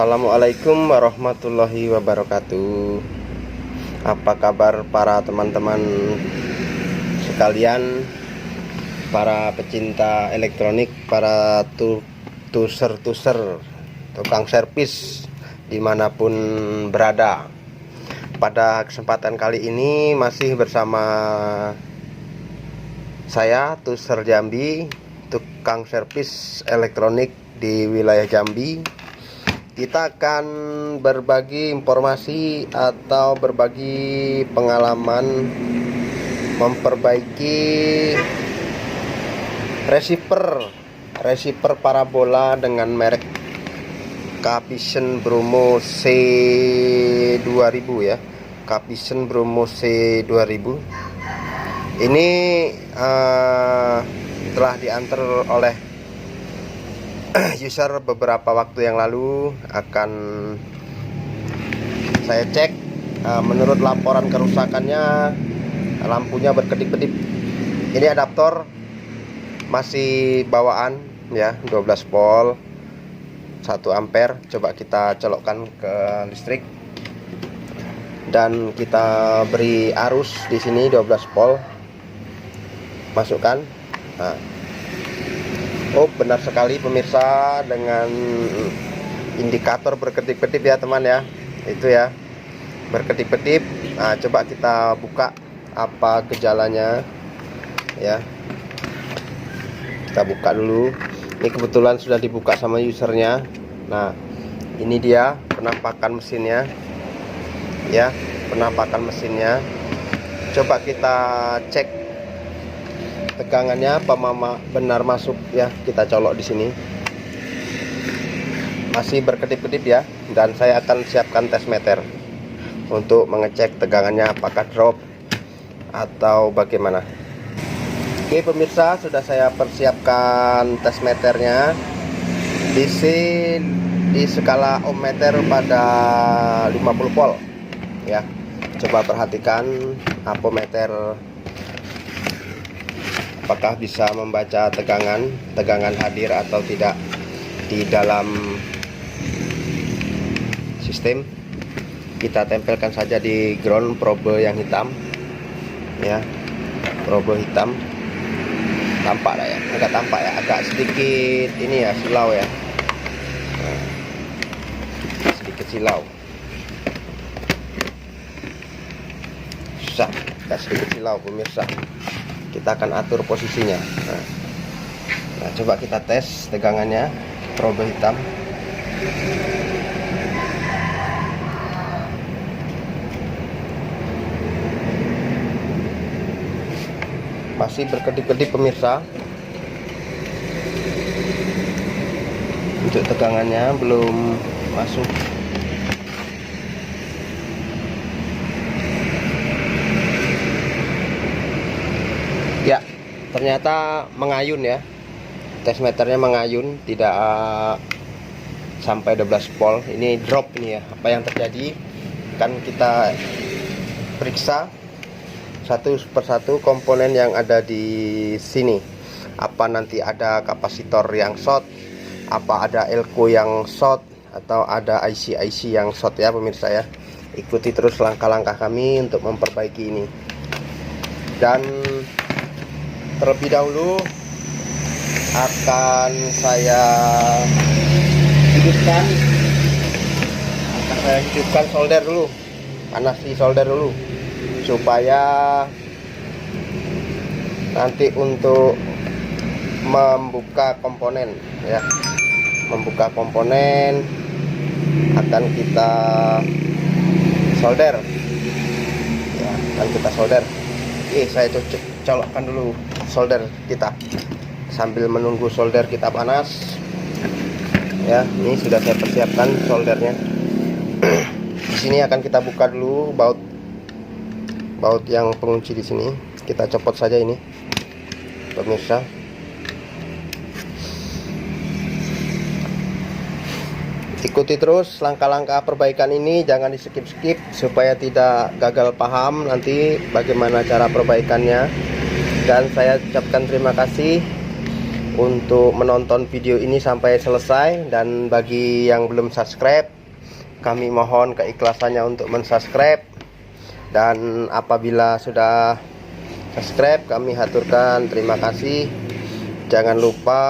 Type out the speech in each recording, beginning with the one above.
Assalamualaikum warahmatullahi wabarakatuh. Apa kabar para teman-teman sekalian, para pecinta elektronik, para tuser-tuser, tukang servis dimanapun berada. Pada kesempatan kali ini masih bersama saya, Tuser Jambi, tukang servis elektronik di wilayah Jambi. Kita akan berbagi informasi atau berbagi pengalaman memperbaiki receiver parabola dengan merek Capvision Bromo C2000 ya. Capvision Bromo C2000 ini telah diantar oleh user beberapa waktu yang lalu. Akan saya cek, menurut laporan kerusakannya lampunya berkedip-kedip. Ini adaptor masih bawaan ya, 12 volt 1 ampere. Coba kita colokkan ke listrik dan kita beri arus di sini 12 volt. Masukkan. Nah, oh, benar sekali pemirsa, dengan indikator berkedip-kedip ya teman ya. Itu ya, berkedip-kedip. Nah, coba kita buka apa gejalanya ya. Kita buka dulu. Ini kebetulan sudah dibuka sama usernya. Nah, ini dia penampakan mesinnya ya, penampakan mesinnya. Coba kita cek tegangannya apa benar masuk ya. Kita colok di sini, masih berkedip-kedip ya, dan saya akan siapkan tes meter untuk mengecek tegangannya apakah drop atau bagaimana. Oke pemirsa, sudah saya persiapkan tes meternya di skala ohmmeter pada 50 volt ya. Coba perhatikan ampermeter apakah bisa membaca tegangan hadir atau tidak di dalam sistem. Kita tempelkan saja di ground probe yang hitam ya, probe hitam. Tampak lah ya, agak tampak ya, agak sedikit ini ya, silau ya. Nah, sedikit silau, susah, agak sedikit silau pemirsa. Kita akan atur posisinya. Nah, coba kita tes tegangannya, probe hitam. Masih berkedip-kedip pemirsa. Untuk tegangannya belum masuk. Ya, ternyata mengayun ya. Tes meternya mengayun, tidak sampai 12 volt. Ini drop ini ya. Apa yang terjadi? Kan kita periksa satu persatu komponen yang ada di sini. Apa nanti ada kapasitor yang short, apa ada elko yang short, atau ada IC yang short ya pemirsa ya. Ikuti terus langkah-langkah kami untuk memperbaiki ini. Dan terlebih dahulu akan saya hidupkan solder dulu, panasi solder dulu, supaya nanti untuk membuka komponen ya, membuka komponen akan kita solder ya, akan kita solder. Saya colokkan dulu solder kita sambil menunggu solder kita panas ya. Ini sudah saya persiapkan soldernya. Di sini akan kita buka dulu baut yang pengunci di sini. Kita copot saja ini pemirsa. Ikuti terus langkah-langkah perbaikan ini, jangan di skip supaya tidak gagal paham nanti bagaimana cara perbaikannya. Dan saya ucapkan terima kasih untuk menonton video ini sampai selesai, dan bagi yang belum subscribe, kami mohon keikhlasannya untuk mensubscribe, dan apabila sudah subscribe kami haturkan terima kasih. Jangan lupa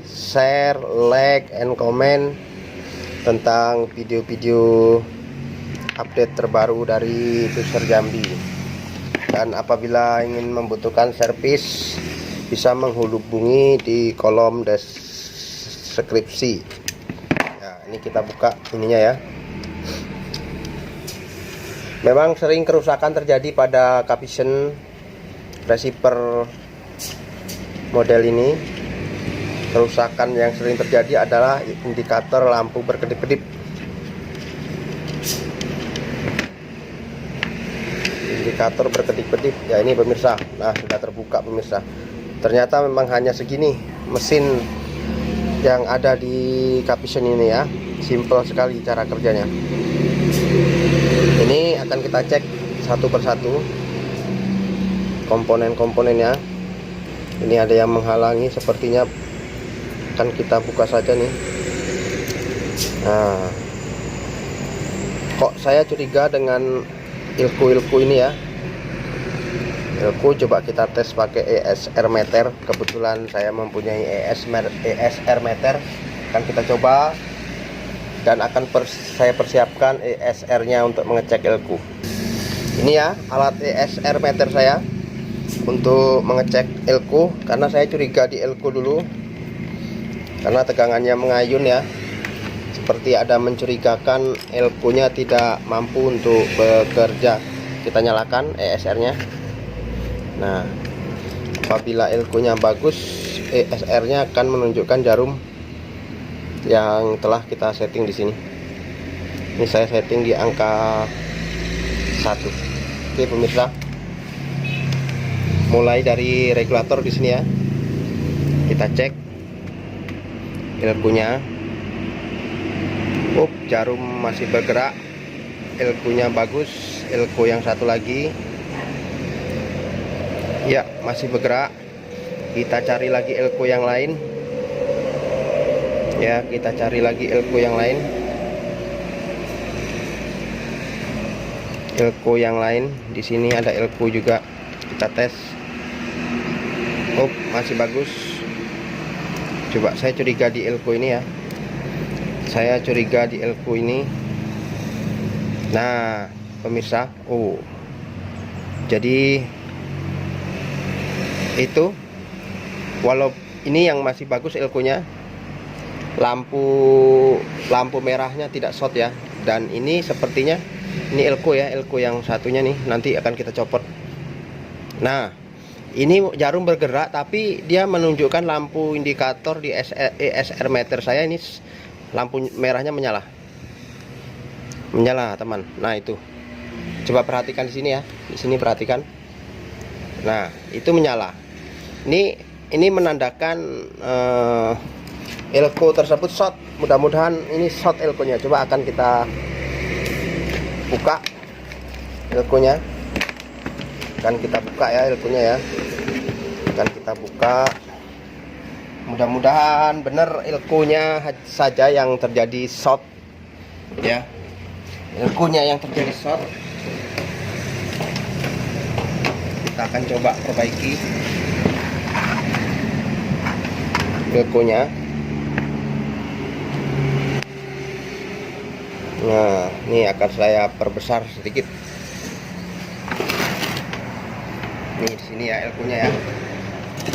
share, like, and comment tentang video-video update terbaru dari Tuser Jambi. Dan apabila ingin membutuhkan servis, bisa menghubungi di kolom deskripsi. Nah, ini kita buka ininya ya. Memang sering kerusakan terjadi pada Capvision receiver model ini. Kerusakan yang sering terjadi adalah indikator lampu berkedip-kedip. Indikator berkedip-kedip ya, ini pemirsa. Nah, sudah terbuka pemirsa. Ternyata memang hanya segini mesin yang ada di Capvision ini ya. Simple sekali cara kerjanya. Ini akan kita cek satu persatu komponen-komponennya. Ini ada yang menghalangi, sepertinya akan kita buka saja nih. Nah, kok saya curiga dengan ilku ini ya. Ilku coba kita tes pakai ESR meter. Kebetulan saya mempunyai ESR meter. Akan kita coba, dan akan saya persiapkan ESR nya untuk mengecek ilku. Ini ya alat ESR meter saya untuk mengecek ilku, karena saya curiga di ilku dulu karena tegangannya mengayun ya, seperti ada mencurigakan ilku nya tidak mampu untuk bekerja. Kita nyalakan ESR nya. Nah, apabila ilku nya bagus, ESR nya akan menunjukkan jarum yang telah kita setting di sini. Ini saya setting di angka 1. Oke pemirsa, mulai dari regulator di sini ya, kita cek ilkunya. Jarum masih bergerak, ilkunya bagus. Ilku yang satu lagi ya masih bergerak. Kita cari lagi ilku yang lain ya, kita cari lagi ilku yang lain. Ilku yang lain di sini ada ilku juga, kita tes. Masih bagus. Coba saya curiga di ilku ini ya. Saya curiga di ilku ini. Nah, pemirsa, jadi itu walau ini yang masih bagus ilkunya, lampu merahnya tidak short ya. Dan ini sepertinya ini ilku ya, ilku yang satunya nih nanti akan kita copot. Nah, ini jarum bergerak tapi dia menunjukkan lampu indikator di ESR meter saya ini, lampu merahnya menyala teman. Nah, itu coba perhatikan di sini ya, di sini perhatikan. Nah, itu menyala. Ini menandakan ilku tersebut short. Mudah-mudahan ini short ilkunya. Coba akan kita buka ilkunya. Akan kita buka ya ilkunya ya. Akan kita buka. Mudah-mudahan benar ilkunya saja yang terjadi short ya. Ilkunya yang terjadi short. Kita akan coba perbaiki ilkunya. Nah, ini akan saya perbesar sedikit. Nih di sini ya ilkunya ya.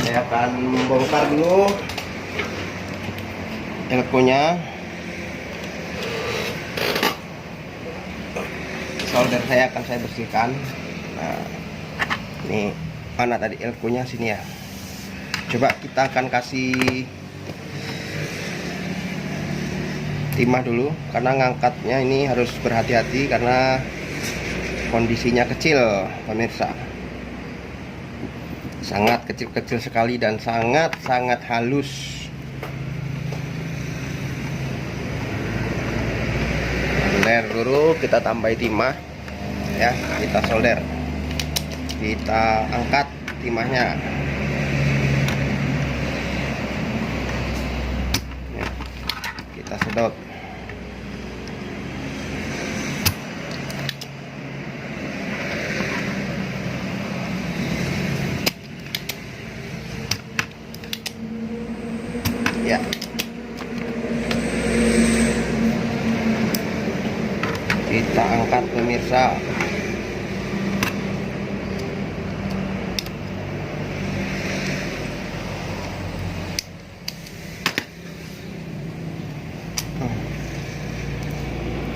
Saya akan bongkar dulu ilkunya. Solder saya akan saya bersihkan. Nah, ini mana tadi ilkunya, sini ya. Coba kita akan kasih timah dulu, karena ngangkatnya ini harus berhati-hati karena kondisinya kecil pemirsa. Sangat kecil-kecil sekali dan sangat-sangat halus. Solder dulu, kita tambahi timah ya, kita solder, kita angkat timahnya. kita sedot. Ya, kita angkat pemirsa.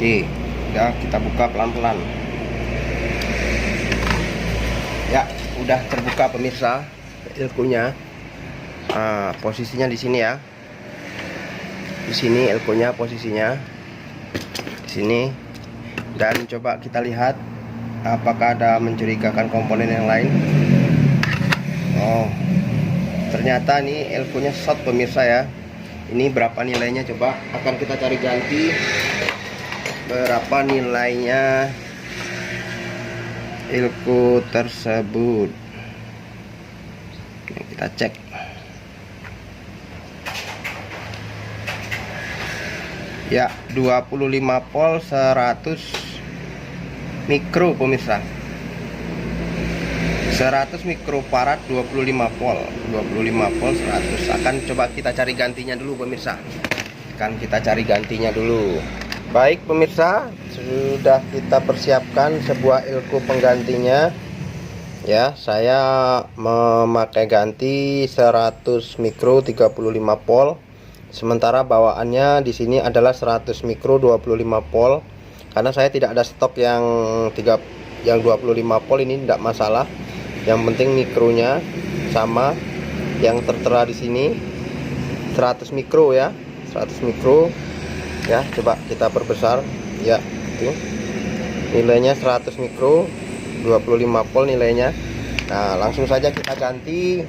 Oke, udah kita buka pelan-pelan. Ya, udah terbuka pemirsa elkonya. Posisinya di sini ya. Di sini elkonya posisinya di sini. Dan coba kita lihat apakah ada mencurigakan komponen yang lain. Oh, ternyata nih elkonya short pemirsa ya. Ini berapa nilainya, coba akan kita cari ganti. Berapa nilainya elko tersebut? Nah, kita cek. Ya, 25 volt 100 mikro pemirsa. 100 mikrofarad 25 volt. 25 volt 100. Akan coba kita cari gantinya dulu pemirsa. Akan kita cari gantinya dulu. Baik pemirsa, sudah kita persiapkan sebuah elko penggantinya. Ya, saya memakai ganti 100 mikro 35 volt. Sementara bawaannya di sini adalah 100 mikro 25 volt. Karena saya tidak ada stok yang 25 volt, ini tidak masalah. Yang penting mikronya sama yang tertera di sini 100 mikro ya, 100 mikro. Ya, coba kita perbesar. Ya, itu nilainya 100 mikro 25 volt nilainya. Nah, langsung saja kita ganti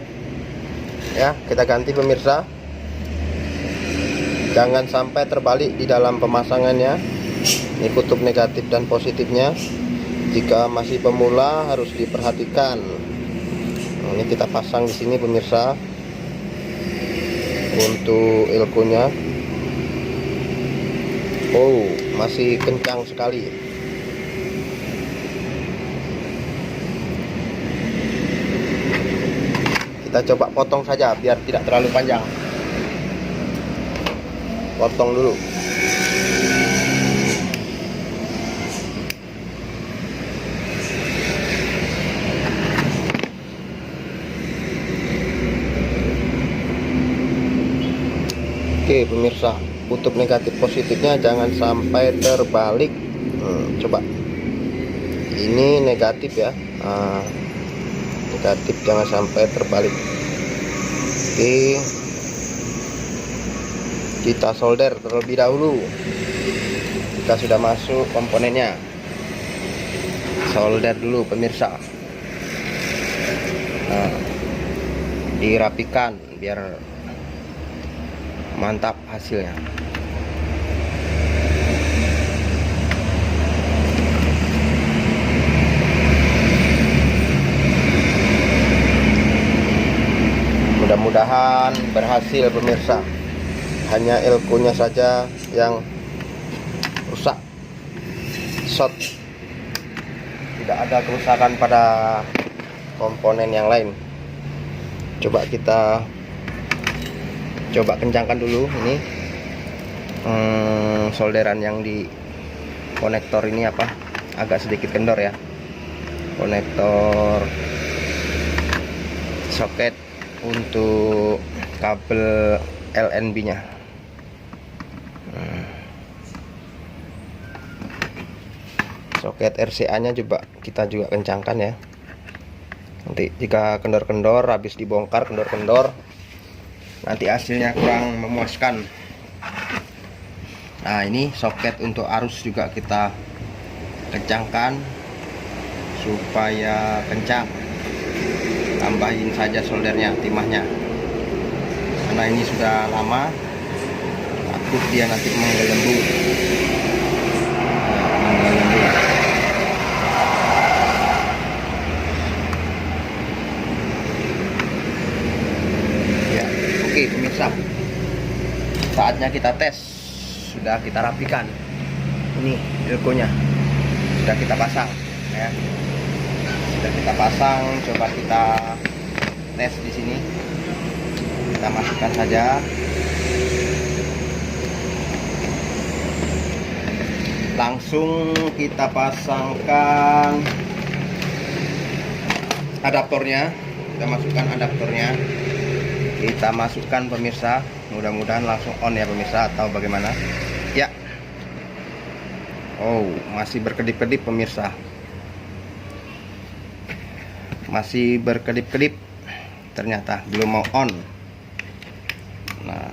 ya, kita ganti pemirsa. Jangan sampai terbalik di dalam pemasangannya. Ini kutub negatif dan positifnya. Jika masih pemula harus diperhatikan. Nah, ini kita pasang di sini pemirsa untuk elkonya. Oh, masih kencang sekali. Kita coba potong saja biar tidak terlalu panjang. Potong dulu. Oke pemirsa, kutub negatif positifnya jangan sampai terbalik. Coba ini negatif ya, negatif jangan sampai terbalik. Oke, kita solder terlebih dahulu. Jika sudah masuk komponennya, solder dulu pemirsa. Nah, dirapikan biar mantap hasilnya. Mudah-mudahan berhasil pemirsa. Hanya elkonya saja yang rusak, short. Tidak ada kerusakan pada komponen yang lain. Coba kita kencangkan dulu ini solderan yang di konektor ini agak sedikit kendor ya, konektor soket untuk kabel LNB nya. Soket RCA nya kita juga kencangkan ya. Nanti jika kendor-kendor, habis dibongkar kendor-kendor, nanti hasilnya kurang memuaskan. Nah, ini soket untuk arus juga kita kencangkan supaya kencang. Tambahin saja soldernya, timahnya, karena ini sudah lama, takut dia nanti menggelembung. Oke pemirsa, saatnya kita tes. sudah kita rapikan. Ini elkonya sudah kita pasang ya. Sudah kita pasang, coba kita tes di sini. Kita masukkan saja. Langsung kita pasangkan adaptornya. Kita masukkan adaptornya. Kita masukkan pemirsa. Mudah-mudahan langsung on ya pemirsa, atau bagaimana ya. Oh, masih berkedip-kedip pemirsa, masih berkedip-kedip, ternyata belum mau on. Nah,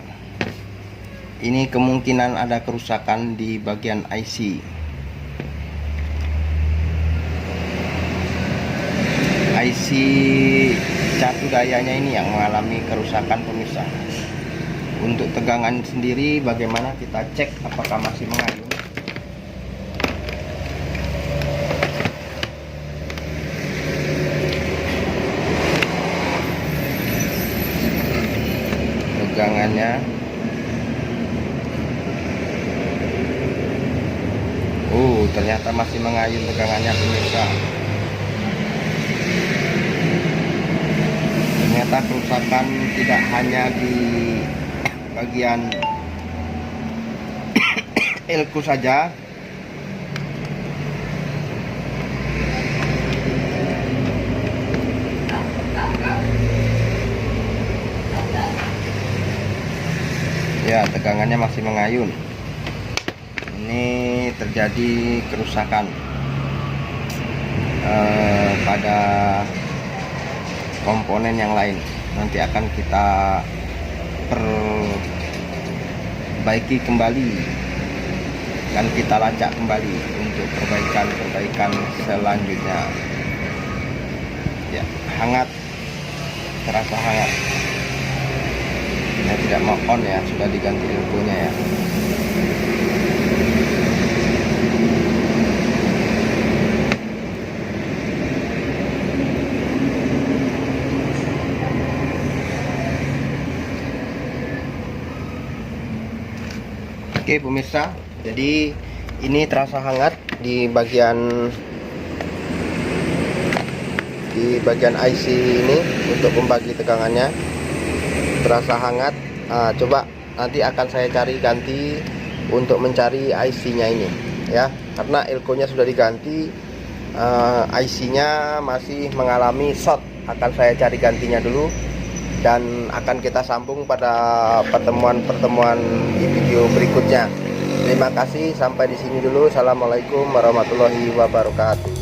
ini kemungkinan ada kerusakan di bagian IC. IC catu dayanya ini yang mengalami kerusakan pemirsa. Untuk tegangan sendiri bagaimana, kita cek apakah masih mengayun. Tegangannya ternyata masih mengayun tegangannya pemirsa. Ternyata kerusakan tidak hanya di bagian elko saja, ya tegangannya masih mengayun. Ini terjadi kerusakan pada komponen yang lain. Nanti akan kita perbaiki kembali dan kita lacak kembali untuk perbaikan selanjutnya. Ya, hangat, terasa hangat. Saya tidak mau on ya, sudah diganti elkonya ya. Oke pemirsa, jadi ini terasa hangat di bagian IC ini untuk membagi tegangannya, terasa hangat. Coba nanti akan saya cari ganti untuk mencari IC-nya ini ya, karena elkonya sudah diganti, IC-nya masih mengalami short. Akan saya cari gantinya dulu dan akan kita sambung pada pertemuan di video berikutnya. Terima kasih, sampai di sini dulu. Assalamualaikum warahmatullahi wabarakatuh.